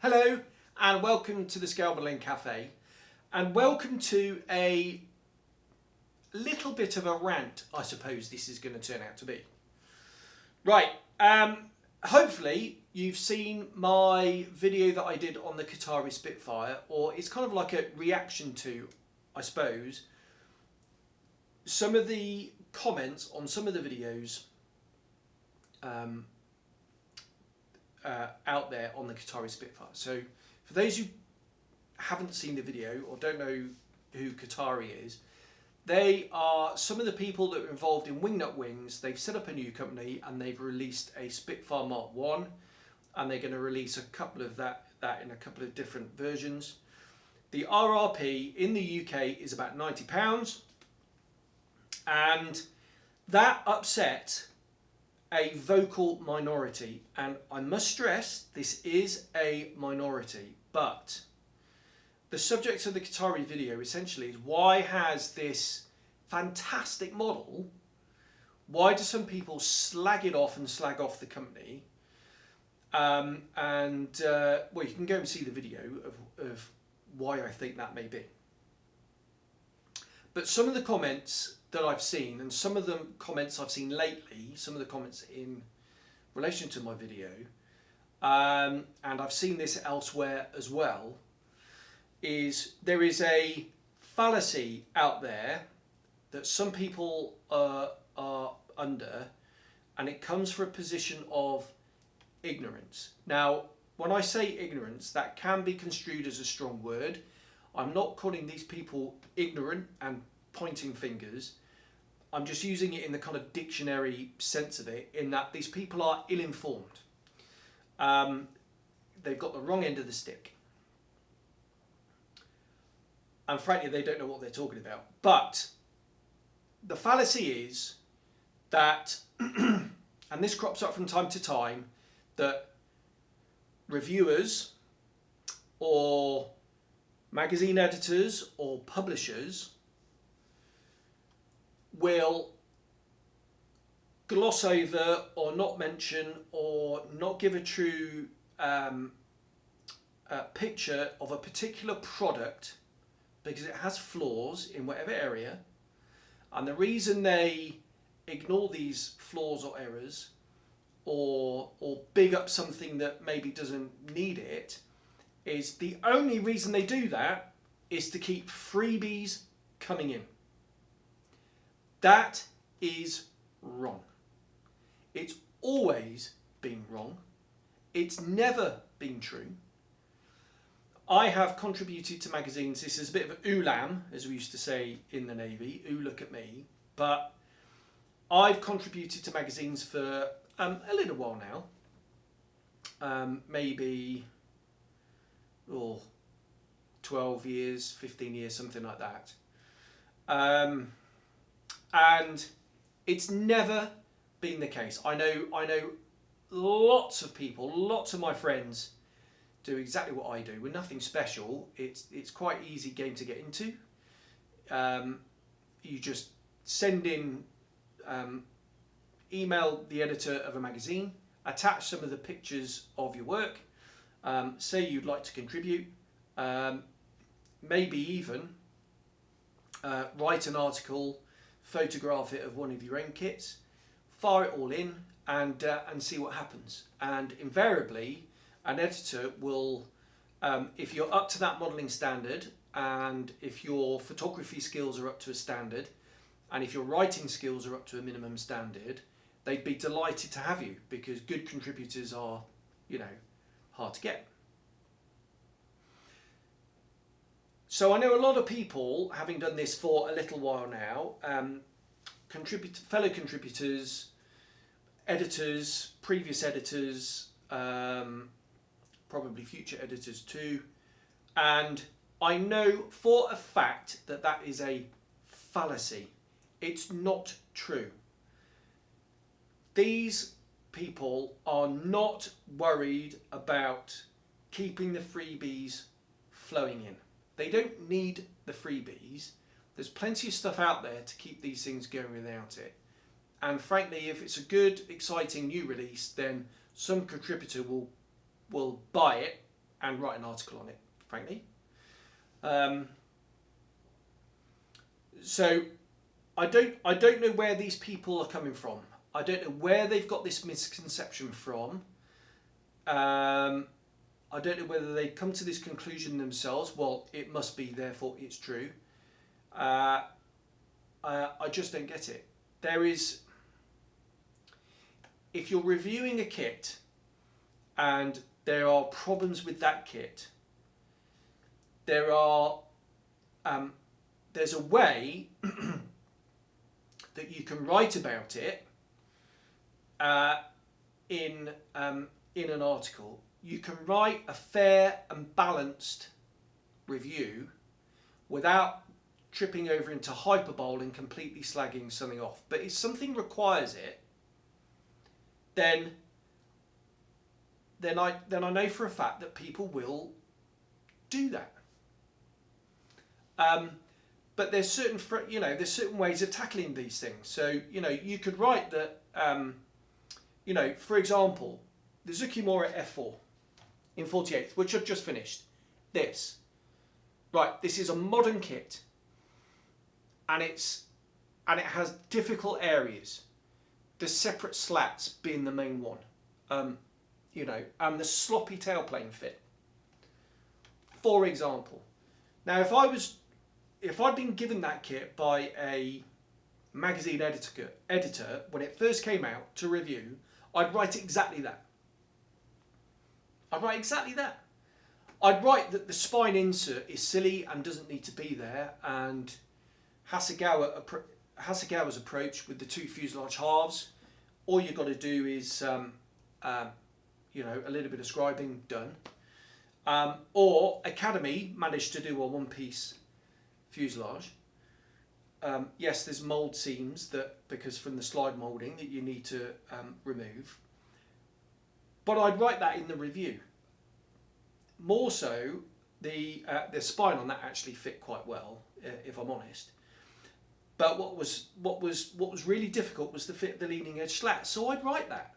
Hello and welcome to the Scale Modelling Cafe, and welcome to a little bit of a rant, I suppose this is going to turn out to be. Right, hopefully you've seen my video that I did on the Qatari Spitfire, or it's kind of like a reaction to, I suppose, some of the comments on some of the videos out there on the Qatari Spitfire. So for those who haven't seen the video or don't know who Qatari is, they are some of the people that are involved in Wingnut Wings. They've set up a new company and they've released a Spitfire Mark 1, and they're going to release a couple of that in a couple of different versions. The RRP in the UK is about £90, and that upset a vocal minority, and I must stress this is a minority, but the subject of the Qatari video essentially is, why has this fantastic model, why do some people slag it off and slag off the company? Well, you can go and see the video of why I think that may be. But some of the comments that I've seen, and some of the comments I've seen lately, some of the comments in relation to my video, and I've seen this elsewhere as well, is there is a fallacy out there that some people are under, and it comes from a position of ignorance. Now, when I say ignorance, that can be construed as a strong word. I'm not calling these people ignorant and pointing fingers. I'm just using it in the kind of dictionary sense of it, in that these people are ill-informed. They've got the wrong end of the stick. And frankly, they don't know what they're talking about. But the fallacy is that, and this crops up from time to time, that reviewers or magazine editors or publishers will gloss over or not mention or not give a true picture of a particular product because it has flaws in whatever area. And the reason they ignore these flaws or errors, or big up something that maybe doesn't need it, is the only reason they do that is to keep freebies coming in. That is wrong. It's always been wrong. It's never been true. I have contributed to magazines. This is a bit of an oolam, as we used to say in the Navy. Ooh, look at me. But I've contributed to magazines for a little while now. Maybe 12 years, 15 years, something like that. And it's never been the case. I know lots of people, lots of my friends do exactly what I do. We're nothing special. It's quite easy game to get into. You just send in, email the editor of a magazine, attach some of the pictures of your work, say you'd like to contribute, maybe even write an article, photograph it of one of your own kits, fire it all in, and see what happens. And invariably, an editor will, if you're up to that modelling standard, and if your photography skills are up to a standard, and if your writing skills are up to a minimum standard, they'd be delighted to have you, because good contributors are, hard to get. So I know a lot of people, having done this for a little while now, fellow contributors, editors, previous editors, probably future editors too, and I know for a fact that that is a fallacy. It's not true. These people are not worried about keeping the freebies flowing in. They don't need the freebies. There's plenty of stuff out there to keep these things going without it. And frankly, if it's a good, exciting new release, then some contributor will buy it and write an article on it, frankly. So I don't know where these people are coming from. I don't know where they've got this misconception from. I don't know whether they come to this conclusion themselves. Well, it must be, therefore it's true. I just don't get it. If you're reviewing a kit and there are problems with that kit, there's a way that you can write about it in an article. You can write a fair and balanced review without tripping over into hyperbole and completely slagging something off. But if something requires it, then I know for a fact that people will do that. But there's certain ways of tackling these things. So you could write that. For example, the Zukimura F4 in 48th, which I've just finished. This is a modern kit, and it has difficult areas. The separate slats being the main one, and the sloppy tailplane fit. For example, now if I'd been given that kit by a magazine editor when it first came out to review, I'd write exactly that. I'd write that the spine insert is silly and doesn't need to be there, and Hasegawa's approach with the two fuselage halves, all you've got to do is a little bit of scribing done. Or Academy managed to do a one-piece fuselage. Yes, there's mould seams because from the slide moulding that you need to remove. But I'd write that in the review. More so, the spine on that actually fit quite well, if I'm honest. But what was really difficult was the fit of the leading edge slat. So I'd write that.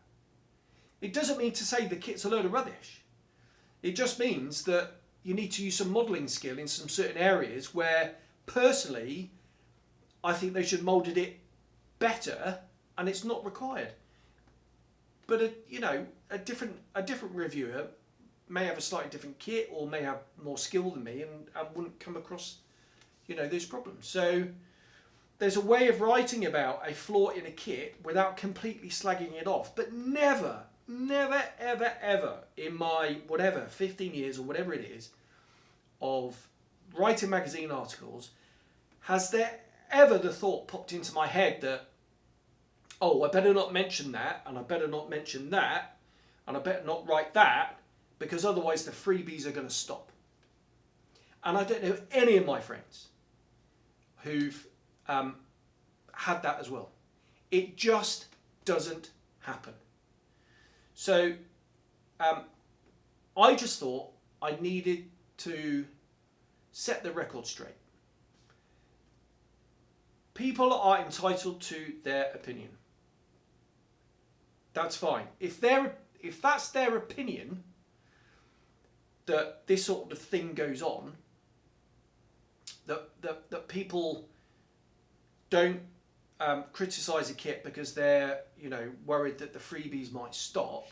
It doesn't mean to say the kit's a load of rubbish. It just means that you need to use some modelling skill in some certain areas where, personally, I think they should have moulded it better, and it's not required. But a different reviewer may have a slightly different kit or may have more skill than me and wouldn't come across, those problems. So there's a way of writing about a flaw in a kit without completely slagging it off. But never, ever, ever in my 15 years or whatever it is of writing magazine articles, has there ever the thought popped into my head that, oh, I better not mention that, and I better not mention that, and I better not write that, because otherwise the freebies are going to stop. And I don't know any of my friends who've had that as well. It just doesn't happen. So I just thought I needed to set the record straight. People are entitled to their opinion. That's fine. If that's their opinion, that this sort of thing goes on, that people don't criticise a kit because they're worried that the freebies might stop.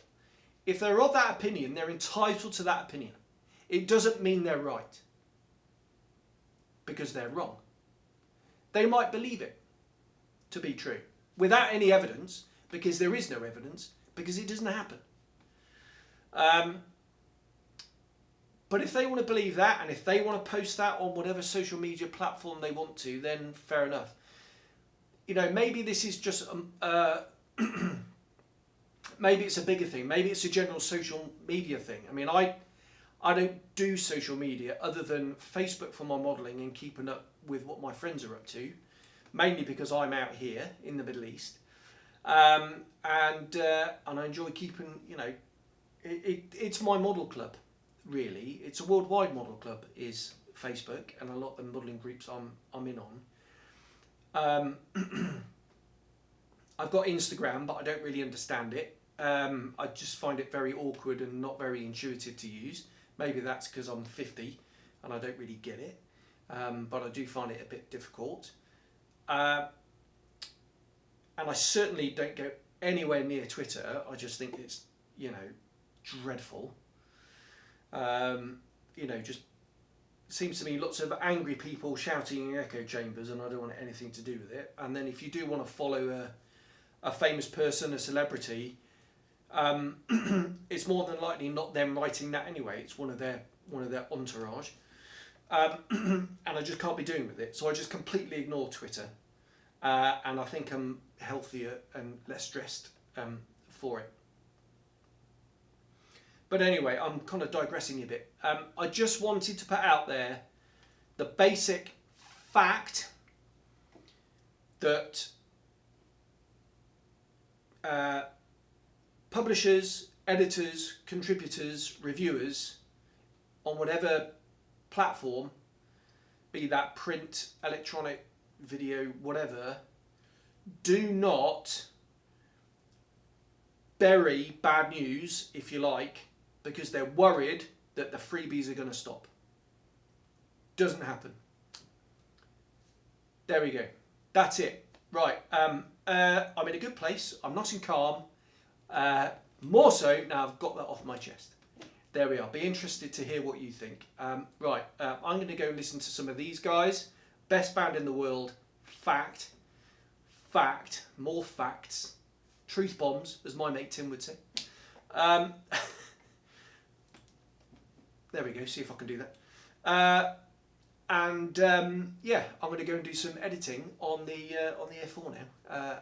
If they're of that opinion, they're entitled to that opinion. It doesn't mean they're right, because they're wrong. They might believe it to be true without any evidence, because there is no evidence, because it doesn't happen. But if they want to believe that, and if they want to post that on whatever social media platform they want to, then fair enough. Maybe this is just maybe it's a bigger thing. Maybe it's a general social media thing. I mean, I don't do social media other than Facebook for my modelling and keeping up with what my friends are up to, mainly because I'm out here in the Middle East, and I enjoy keeping. It's my model club. Really, it's a worldwide model club, is Facebook, and a lot of the modelling groups I'm in on. I've got Instagram, but I don't really understand it. I just find it very awkward and not very intuitive to use. Maybe that's because I'm 50 and I don't really get it, but I do find it a bit difficult. And I certainly don't go anywhere near Twitter. I just think it's, you know, dreadful. You know, just seems to me lots of angry people shouting in echo chambers, and I don't want anything to do with it. And then if you do want to follow a famous person, a celebrity, it's more than likely not them writing that anyway. It's one of their entourage, and I just can't be doing with it. So I just completely ignore Twitter, and I think I'm healthier and less stressed for it. But anyway, I'm kind of digressing a bit. I just wanted to put out there the basic fact that publishers, editors, contributors, reviewers on whatever platform, be that print, electronic, video, whatever, do not bury bad news, if you like, because they're worried that the freebies are going to stop. Doesn't happen. There we go. That's it. Right. I'm in a good place. I'm nice and calm. More so now I've got that off my chest. There we are. Be interested to hear what you think. Right. I'm going to go listen to some of these guys. Best band in the world. Fact. More facts. Truth bombs, as my mate Tim would say. There we go. See if I can do that. Yeah, I'm going to go and do some editing on the A4 now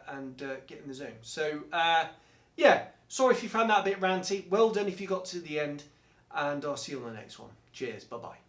and get in the zone. So yeah, sorry if you found that a bit ranty. Well done if you got to the end, and I'll see you on the next one. Cheers. Bye bye.